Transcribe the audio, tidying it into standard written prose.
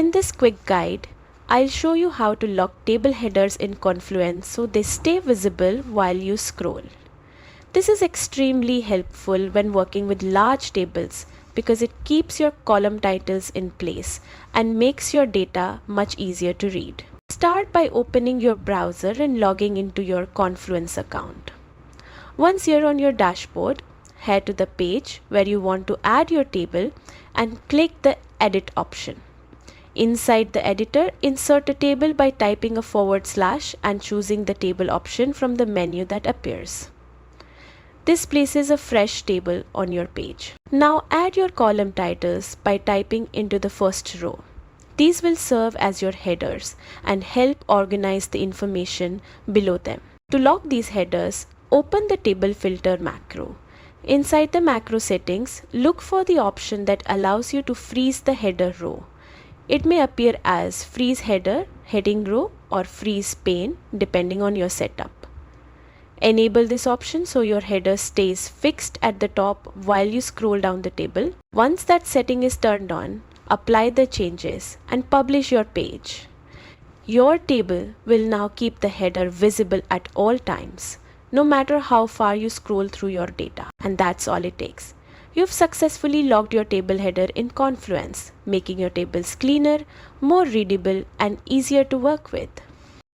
In this quick guide, I'll show you how to lock table headers in Confluence so they stay visible while you scroll. This is extremely helpful when working with large tables because it keeps your column titles in place and makes your data much easier to read. Start by opening your browser and logging into your Confluence account. Once you're on your dashboard, head to the page where you want to add your table and click the Edit option. Inside the editor, insert a table by typing a / and choosing the table option from the menu that appears. This places a fresh table on your page. Now add your column titles by typing into the first row. These will serve as your headers and help organize the information below them. To lock these headers, open the table filter macro. Inside the macro settings, look for the option that allows you to freeze the header row. It may appear as freeze header, heading row, or freeze pane depending on your setup. Enable this option so your header stays fixed at the top while you scroll down the table. Once that setting is turned on, apply the changes and publish your page. Your table will now keep the header visible at all times, no matter how far you scroll through your data. And that's all it takes. You've successfully logged your table header in Confluence, making your tables cleaner, more readable, and easier to work with.